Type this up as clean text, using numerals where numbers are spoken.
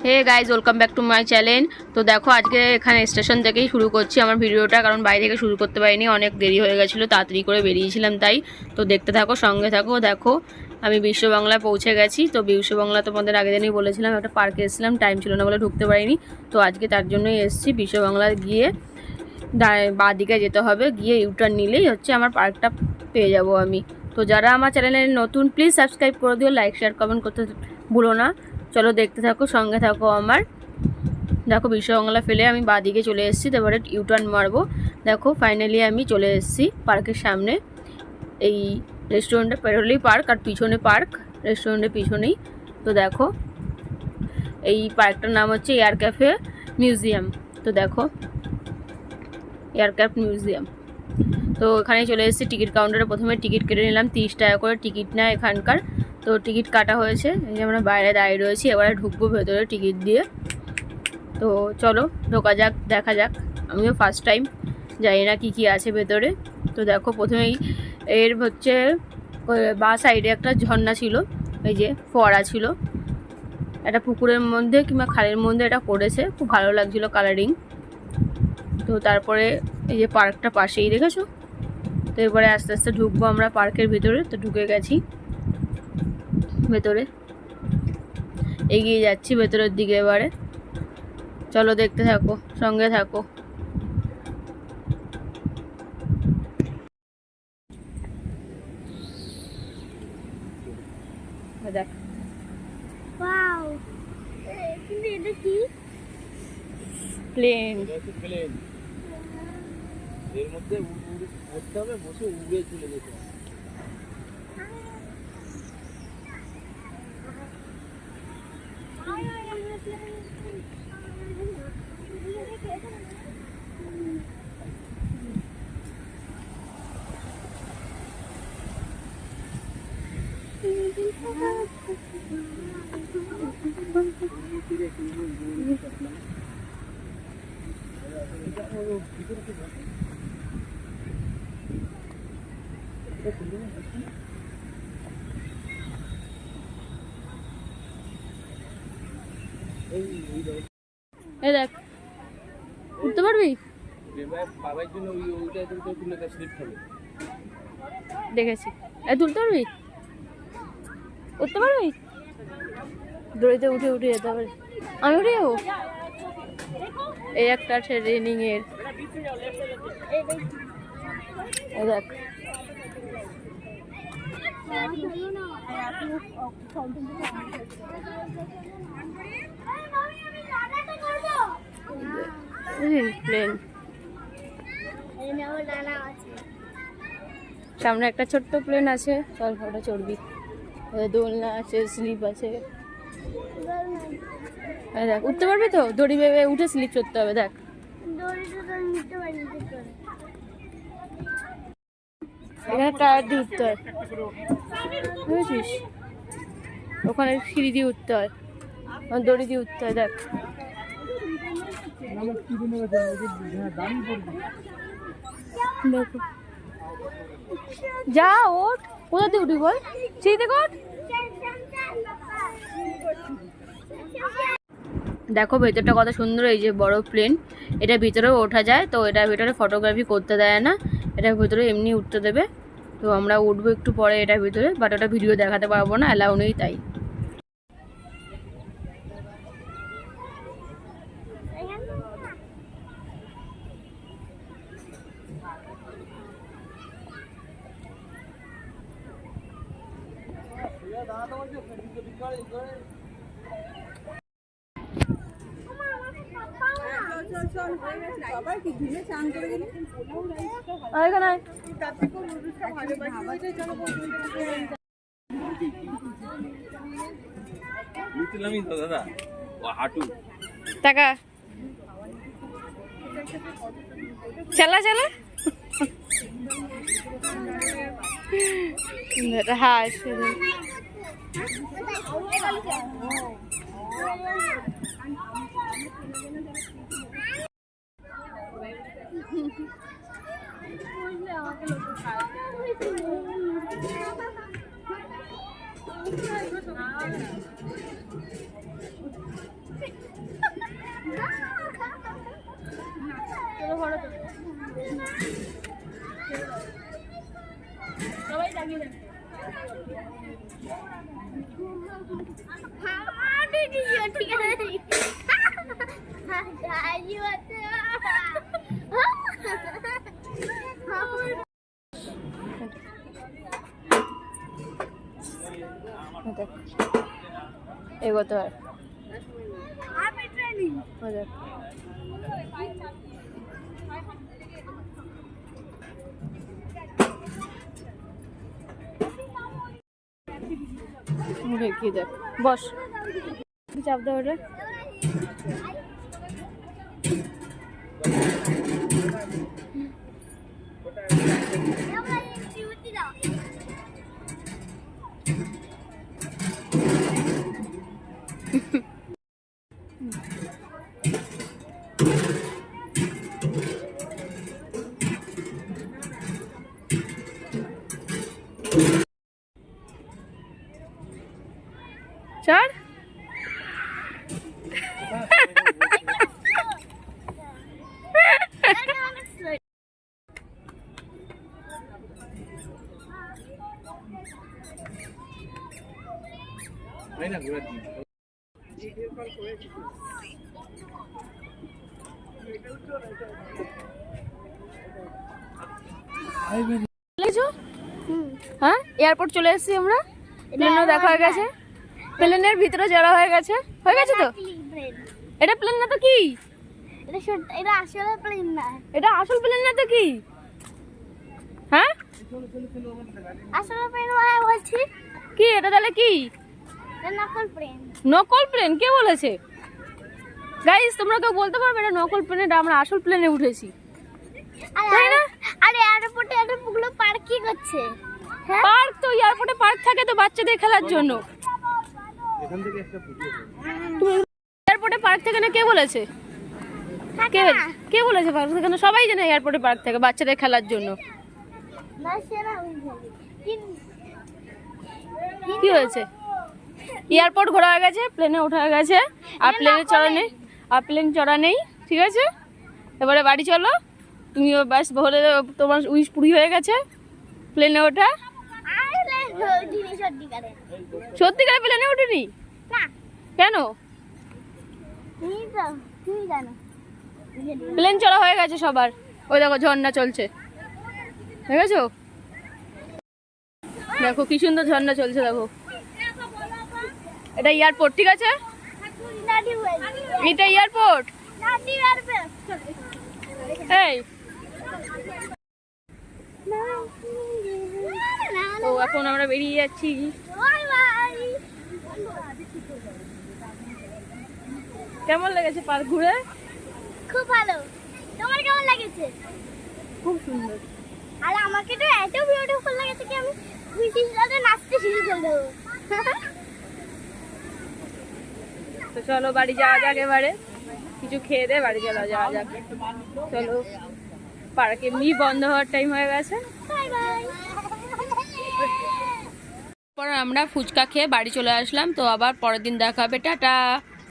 Hey guys welcome back to my channel. তো দেখো আজকে এখানে স্টেশন থেকেই শুরু করছি আমার ভিডিওটা, কারণ বাইরে থেকে শুরু করতে পারিনি, অনেক দেরি হয়ে গেছিলো, তাড়াতাড়ি করে বেরিয়েছিলাম তাই। তো দেখতে থাকো, সঙ্গে থাকো। দেখো আমি বিশ্ব বাংলায় পৌঁছে গেছি। তো বিশ্ব বাংলা তোমাদের আগের দিনই বলেছিলাম, একটা পার্কে এসেছিলাম, টাইম ছিল না বলে ঢুকতে পারিনি। তো আজকে তার জন্যই এসেছি। বিশ্ব বাংলায় গিয়ে বাঁ দিকে যেতে হবে, গিয়ে ইউটার্ন নিলেই হচ্ছে আমার পার্কটা পেয়ে যাব আমি। তো যারা আমার চ্যানেলে নতুন প্লিজ সাবস্ক্রাইব করে দিও, লাইক শেয়ার কমেন্ট করতে ভুলো না। চলো দেখতে থাকো, সঙ্গে থাকো আমার। দেখো বিশ্ব বাংলা ফেলে আমি বাঁদিকে চলে এসেছি, তারপরে ইউটার্ন মারবো। দেখো ফাইনালি আমি চলে এসেছি পার্কের সামনে। এই রেস্টুরেন্টটা পেরোলেই পার্ক, আর পিছনে পার্ক, রেস্টুরেন্টের পিছনেই। তো দেখো এই পার্কটার নাম হচ্ছে এয়ার ক্যাফে মিউজিয়াম। তো দেখো এয়ারক্রাফট মিউজিয়াম। তো এখানে চলে এসেছি টিকিট কাউন্টারে। প্রথমে টিকিট কেটে নিলাম, 30 টাকা করে টিকিট নেয় এখানকার। তো টিকিট কাটা হয়েছে, এই যে আমরা বাইরে দাঁড়িয়ে রয়েছি, এবারে ঢুকবো ভেতরে টিকিট দিয়ে। তো চলো ঢোকা যাক, দেখা যাক। আমিও ফার্স্ট টাইম, জানি না কী কী আছে ভেতরে। তো দেখো প্রথমেই এর হচ্ছে বাঁ সাইডে একটা ঝর্ণা ছিল, এই যে ফোয়ারা ছিল, একটা পুকুরের মধ্যে কিংবা খালের মধ্যে এটা করেছে, খুব ভালো লাগছিলো কালারিং। তো তারপরে এই যে পার্কটা পাশেই, দেখেছো। তো এবারে আস্তে আস্তে ঢুকবো আমরা পার্কের ভিতরে। তো ঢুকে গেছি ভেতরে, এগিয়ে যাচ্ছি ভেতরের দিকে। এবারে চলো দেখতে থাকো, সঙ্গে থাকো। দেখ ওয়াও, কিন্তু এটা কি? প্লেন। এর মধ্যে উঠতে হবে, বসে উড়ে চলে যেতে হবে। এই দেখ, উঠতে পারবি? বাবার জন্য ওইটা তুলে স্লিপ খাবে। দেখেছি। এই তুলতে পারবি? উঠতে পারবি? দড়িতে উঠে উঠে যেতে হবে। আমি উঠে যাবো। এই একটা আছে রেনিং এর, এই দেখ। প্লেন, সামনে একটা ছোট্ট প্লেন আছে, চল ফটো চড়বি। দোলনা আছে, স্লিপ আছে, দেখ। উঠতে পারবি তো? দড়ি বেয়ে উঠে স্লিপ চড়তে হবে, দেখ। এখানে টায়ার দিয়ে উঠতে হয়, বুঝেছিস? ওখানে সিঁড়ি দিয়ে উঠতে হয়, দড়ি দিয়ে উঠতে হয়, দেখ। দেখো, যা ওঠ। কোথা দিয়ে উঠবি বল? সিঁড়িতে ওঠ। দেখো ভেতরটা কত সুন্দর, এই যে বড় প্লেন, এটা ভিতরেও ওঠা যায়। তো এটার ভিতরে ফটোগ্রাফি করতে দেয় না, এটার ভিতরে এমনি উঠতে দেবে। তো আমরা উঠবো একটু পরে এটার ভিতরে, বাট ওটা ভিডিও দেখাতে পারবো না, অ্যালাউ নেই তাই। দাদা ও হাঁটু টাকা চলা চলা হাস। চলো ঘরে তো সবাই লাগিয়ে দেন ঠিক আছে এগোতে হয় কি দেখ বস চাপ দাও ওটা ছাড় হ্যাঁ এয়ারপোর্ট চলে এসেছি আমরা প্লেনও দেখা হয়ে গেছে প্লেনের ভিতরে যারা হয়ে গেছে তো এটা প্লেন না তো কি এটা আসলে প্লেন না এটা আসল প্লেন না তো কি হ্যাঁ আসলে প্লেন বলছি কি এটা তাহলে কি এটা নকল প্লেন নকল প্লেন কে বলেছে গাইস তোমরা কেউ বলতে পারবে এটা নকল প্লেন এটা আমরা আসল প্লেনে উঠেছি তাই না আরে এয়ারপোর্টে এতগুলো পার্কিং করছে হ্যাঁ পার্ক তো এয়ারপোর্টে পার্ক থাকে তো বাচ্চাদের খেলার জন্য এখান থেকে একটা ভিডিও এয়ারপোর্টে পার্ক থাকে না কে বলেছে কে বলেছে পার্ক থাকে না সবাই জানে এয়ারপোর্টে পার্ক থাকে বাচ্চাদের খেলার জন্য না সেরা কি হয়েছে এয়ারপোর্ট ঘোরা হয়ে গেছে প্লেনে ওঠা হয়ে গেছে আর প্লেনে চড়া নেই আর প্লেন চড়া নেই ঠিক আছে এবারে বাড়ি চলো তুমিও বাস বলে তোমার উইশ পুরি হয়ে গেছে প্লেনে ওঠা সত্যিকারে প্লেনে ওঠেনি না কেন তুমি জানো প্লেন চড়া হয়ে গেছে সবার ওই দেখো ঝর্ণা চলছে দেখেছো দেখো কি সুন্দর ঝর্ণা চলছে দেখো এটা এয়ারপোর্ট ঠিক আছে এটা এয়ারপোর্ট এই তো এখন আমরা বেরিয়ে যাচ্ছি কেমন লেগেছে পার্ক ঘুরে খুব ভালো তোমার কেমন লেগেছে খুব সুন্দর আর আমাকে তো এত বিউটিফুল লেগেছে কি আমি খুশির সাথে নাচতে শুরু করে দেবো তো চলো বাড়ি যাওয়া যাক এবারে কিছু খেয়ে দে বাড়ি চলো যাওয়া যাক চলো পার্ক এমনি বন্ধ হওয়ার টাইম হয়ে গেছে বাই বাই পর আমরা ফুচকা খেয়ে বাড়ি চলে আসলাম তো আবার পরের দিন দেখা হবে টাটা